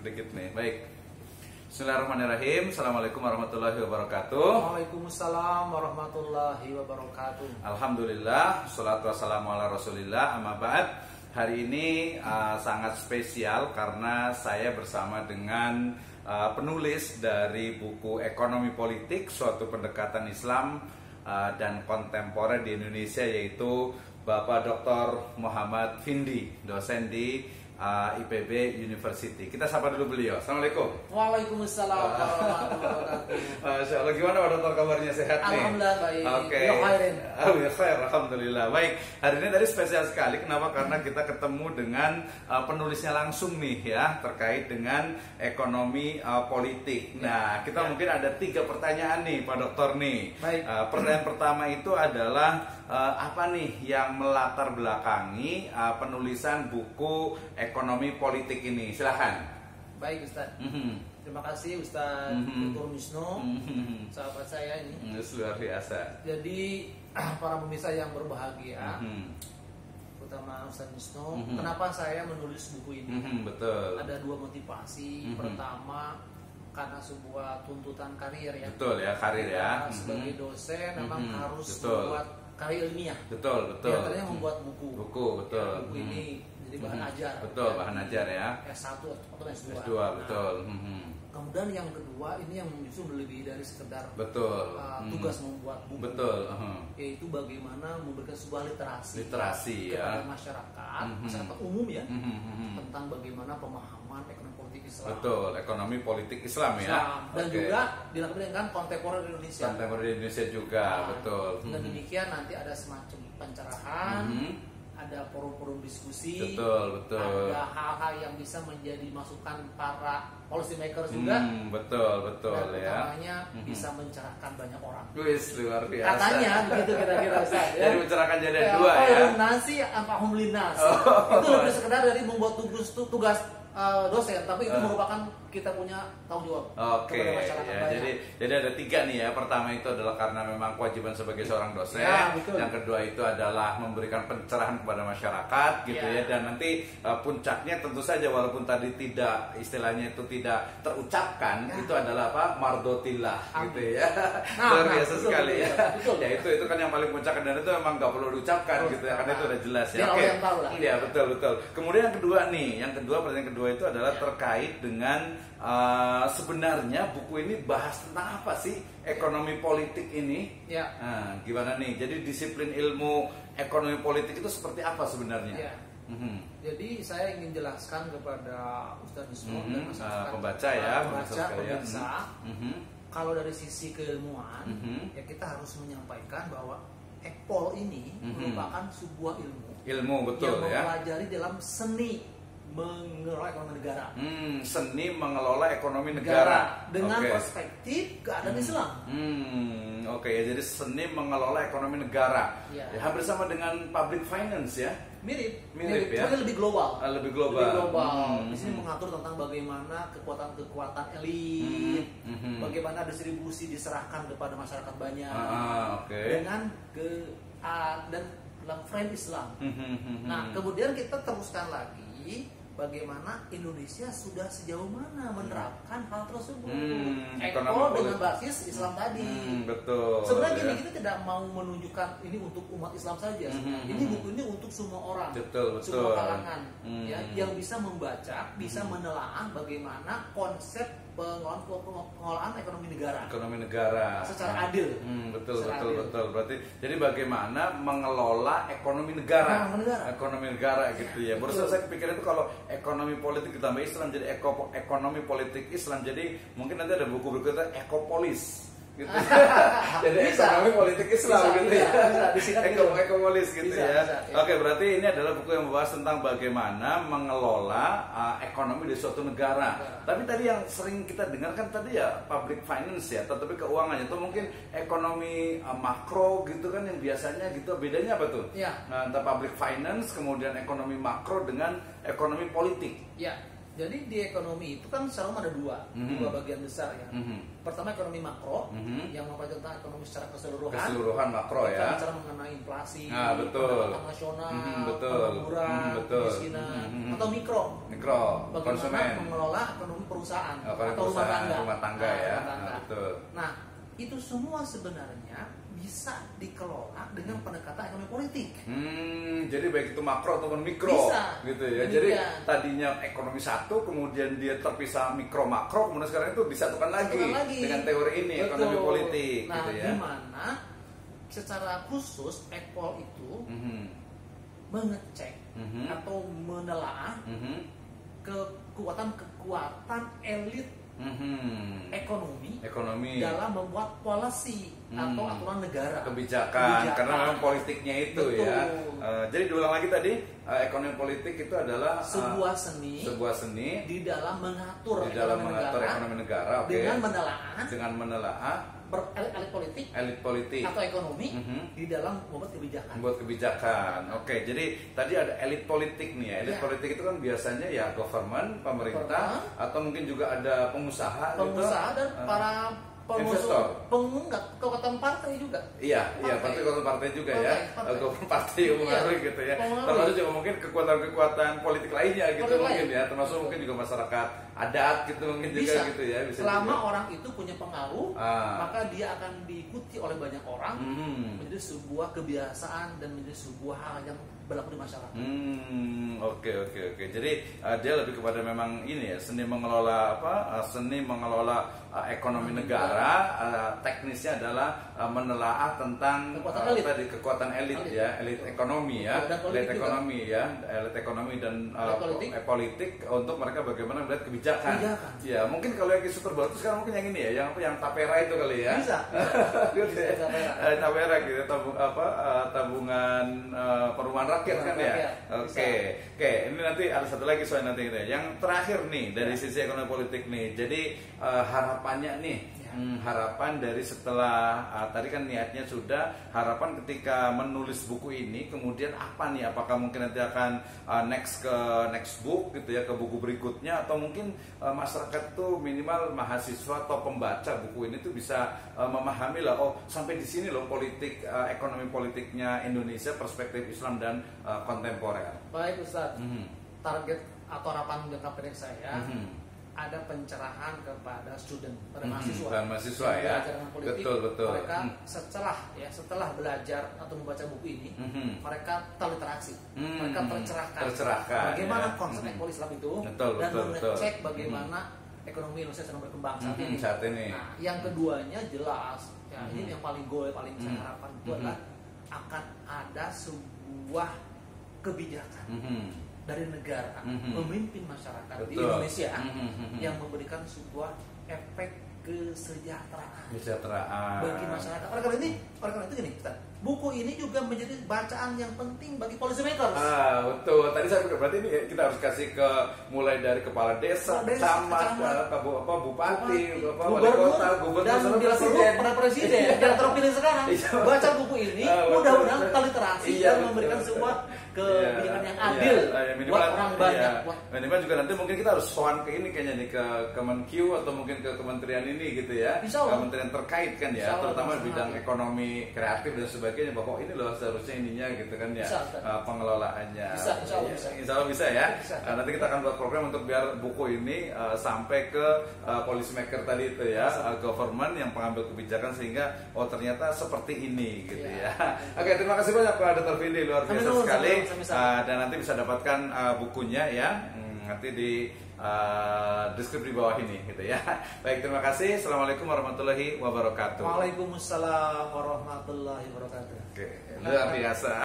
dikit nih. Baik. Bismillahirrahmanirrahim. Assalamualaikum warahmatullahi wabarakatuh. Waalaikumsalam warahmatullahi wabarakatuh. Alhamdulillah, salatu wassalamu ala rasulillah, amma ba'd. Hari ini sangat spesial karena saya bersama dengan penulis dari buku Ekonomi Politik, Suatu Pendekatan Islam dan Kontemporer di Indonesia, yaitu Bapak Dr. Muhammad Findi, dosen di IPB University. Kita sapa dulu beliau. Assalamualaikum. Waalaikumsalam warahmatullahi wabarakatuh. Masya Allah, gimana Pak Dokter, kabarnya sehat nih? Alhamdulillah baik. Oke. Khair, alhamdulillah. Baik, hari ini tadi spesial sekali. Kenapa? Karena kita ketemu dengan penulisnya langsung nih ya, terkait dengan ekonomi politik. Nah, kita mungkin ada 3 pertanyaan nih Pak Dokter nih. Baik. Pertanyaan pertama itu adalah apa nih yang melatar belakangi penulisan buku Ekonomi Politik ini? Silahkan. Baik Ustaz. Terima kasih Ustaz Dr. Wisnu, sahabat saya ini. Luar biasa. Jadi para pemirsa yang berbahagia, terutama Ustaz Wisnu, kenapa saya menulis buku ini? Betul. Ada 2 motivasi. Pertama, karena sebuah tuntutan karir ya. Betul ya, karir ya. Sebagai dosen memang harus Betul. membuat karya ilmiah. Betul. Di antaranya membuat buku. Betul. Ya, buku ini jadi bahan ajar. Betul, bahan ajar ya. S1 atau S2. S2, betul. Kemudian yang kedua, ini yang justru melebihi dari sekedar Betul. tugas membuat buku. Betul. Yaitu bagaimana memberikan sebuah literasi ya. kepada masyarakat umum ya, tentang bagaimana pemahaman ekonomi politik Islam. Betul, ekonomi politik Islam ya. Dan juga dilakukan dengan kontemporer Indonesia. Kontemporer Indonesia juga, betul. Dengan demikian nanti ada semacam pencerahan, ada forum-forum diskusi, betul. ada hal-hal yang bisa menjadi masukan para policy makers juga, betul dan ya. utamanya bisa mencerahkan banyak orang. Wis, luar biasa. Katanya begitu kira-kira Ustaz ya. Jadi mencerahkan jadi 2 ya. Nasi anfa'hum linnas. Itu lebih sekedar dari membuat tugas dosen, tapi itu merupakan kita punya tanggung jawab kepada masyarakat ya, banyak. jadi ada 3 nih ya. Pertama itu adalah karena memang kewajiban sebagai seorang dosen. Ya, betul. Yang kedua itu adalah memberikan pencerahan kepada masyarakat gitu ya. Dan nanti puncaknya tentu saja, walaupun tadi tidak, istilahnya itu tidak terucapkan, itu adalah apa? Mardotillah gitu ya. Luar biasa betul, sekali betul, ya. betul. Ya itu kan yang paling puncak, dan itu memang nggak perlu diucapkan gitu ya, karena itu udah jelas ya. Oke. Yang tahu lah. Iya, betul. Kemudian yang kedua nih, pertanyaan kedua itu adalah terkait dengan sebenarnya buku ini bahas tentang apa sih ekonomi politik ini? Ya. Nah, gimana nih? Jadi disiplin ilmu ekonomi politik itu seperti apa sebenarnya? Ya. Jadi saya ingin jelaskan kepada Ustadz Wisnu dan masyarakat pembaca ya, pemirsa, kalau dari sisi keilmuan, ya kita harus menyampaikan bahwa Ekpol ini merupakan sebuah ilmu betul yang ya. mempelajari dalam seni mengelola ekonomi negara. Seni mengelola ekonomi negara dengan perspektif keadaan Islam. Ya, jadi seni mengelola ekonomi negara. Ya, hampir sama dengan public finance ya. Mirip ya. Tapi lebih global. Lebih global. Di sini mengatur tentang bagaimana kekuatan-kekuatan elit, bagaimana distribusi diserahkan kepada masyarakat banyak, dengan dan dalam frame Islam. Nah, kemudian kita teruskan lagi bagaimana Indonesia sudah sejauh mana menerapkan hal tersebut. Ekol dengan basis Islam tadi. Betul. Sebenarnya gini, kita tidak mau menunjukkan ini untuk umat Islam saja. Ini buku ini untuk semua orang, semua kalangan, ya, yang bisa membaca, bisa menelaah bagaimana konsep pengelolaan ekonomi negara secara adil. Betul. Berarti jadi bagaimana mengelola ekonomi negara gitu ya. Baru saya kepikiran itu kalau ekonomi politik ditambah Islam jadi ekonomi politik Islam, jadi mungkin nanti ada buku berikutnya Ekopolis gitu. Jadi ekonomi politik Islam gitu ya. Ekopolis gitu ya. Oke, berarti ini adalah buku yang membahas tentang bagaimana mengelola ekonomi di suatu negara. Tapi tadi yang sering kita dengar kan tadi ya public finance ya, tetapi keuangan itu mungkin ekonomi makro gitu kan yang biasanya gitu. Bedanya apa tuh? Ya. Antara public finance kemudian ekonomi makro dengan ekonomi politik. Ya. Jadi di ekonomi itu kan secara ada dua bagian besar ya. Pertama ekonomi makro yang membahas tentang ekonomi secara keseluruhan. Keseluruhan makro ya. Bicara mengenai inflasi, betul. nasional, betul. pengangguran, kemiskinan, atau mikro. Bagaimana konsumen. mengelola ekonomi perusahaan atau rumah tangga ya. Betul. Nah, itu semua sebenarnya bisa dikelola dengan pendekatan ekonomi politik. Jadi baik itu makro ataupun mikro, bisa, gitu ya. Jadi tadinya ekonomi satu, kemudian dia terpisah mikro makro, kemudian sekarang itu disatukan lagi dengan teori ini. Betul. Ekonomi politik. Nah, gitu ya. di mana secara khusus Ekpol itu mengecek atau menelaah kekuatan elit ekonomi dalam membuat polisi atau aturan negara, kebijakan. Karena memang politiknya itu. Betul. Ya. Jadi diulang lagi tadi, ekonomi politik itu adalah sebuah seni di dalam mengatur ekonomi negara dengan menelaah elit politik atau ekonomi di dalam membuat kebijakan. Oke, jadi tadi ada elit politik nih ya. Elit politik itu kan biasanya ya government, pemerintah, atau mungkin juga ada pengusaha dan para investor, kekuatan partai juga. Iya, kekuatan partai juga ya. Kekuatan partai mempengaruhi gitu ya. Termasuk juga mungkin kekuatan politik lainnya gitu mungkin ya. Termasuk mungkin juga masyarakat adat gitu mungkin juga gitu ya. Bisa selama juga. Orang itu punya pengaruh, maka dia akan diikuti oleh banyak orang menjadi sebuah kebiasaan dan menjadi sebuah hal yang berlaku di masyarakat. Oke. Jadi dia lebih kepada memang ini ya, seni mengelola ekonomi negara. Teknisnya adalah menelaah tentang kekuatan elit ya, elit ekonomi ya, elit ekonomi dan politik untuk mereka bagaimana melihat kebijakan. Ya, mungkin kalau yang isu terbaru itu sekarang mungkin yang ini ya, yang tapera itu kali ya. Bisa. Tapera gitu, tabungan perumahan rakyat kan ya. Oke. Ini nanti ada satu lagi soal nanti gitu ya. Yang terakhir nih dari sisi ekonomi politik nih. Jadi harapannya nih, harapan dari setelah tadi kan niatnya sudah, harapan ketika menulis buku ini kemudian apa nih? Apakah mungkin nanti akan next book gitu ya, ke buku berikutnya, atau mungkin masyarakat tuh minimal mahasiswa atau pembaca buku ini tuh bisa memahami lah, oh sampai di sini loh politik ekonomi politiknya Indonesia, perspektif Islam dan kontemporer. Baik Ustaz, target atau harapan jangka pendek saya ada pencerahan kepada pada mahasiswa ya. Politik, betul. Mereka setelah belajar atau membaca buku ini, mereka terliterasi, mereka tercerahkan. Bagaimana konsep ekonomi Islam itu, dan mengecek bagaimana ekonomi Indonesia sedang berkembang saat ini. Nah, yang keduanya jelas, ya ini yang paling saya harapkan itu adalah akan ada sebuah kebijakan dari negara memimpin masyarakat di Indonesia yang memberikan sebuah efek kesejahteraan bagi masyarakat. Oleh karena itu gini, Ustaz, buku ini juga menjadi bacaan yang penting bagi policy makers. Betul. Tadi saya berarti ini kita harus kasih mulai dari kepala desa, camat, bupati, wali kota, gubernur, dan para presiden yang terpilih sekarang. Baca buku ini, mudah-mudahan literasi dan memberikan sebuah kebijakan yang adil buat orang banyak. Minimal juga nanti mungkin kita harus soan ke ini kayaknya nih, ke Kemenq atau mungkin ke kementerian ini gitu ya, kementerian terkait kan ya, terutama bidang ekonomi kreatif dan sebagainya, bahwa ini loh seharusnya ininya gitu kan ya, pengelolaannya. Insya Allah bisa ya. Nanti kita akan buat program untuk biar buku ini sampai ke policy maker tadi itu ya, government yang pengambil kebijakan, sehingga ternyata seperti ini gitu ya. Oke, terima kasih banyak Pak Dr. Vindi, luar biasa sekali. Dan nanti bisa dapatkan bukunya ya, nanti di deskripsi di bawah ini gitu ya. Baik, terima kasih. Assalamualaikum warahmatullahi wabarakatuh. Waalaikumsalam warahmatullahi wabarakatuh. Oke, luar biasa.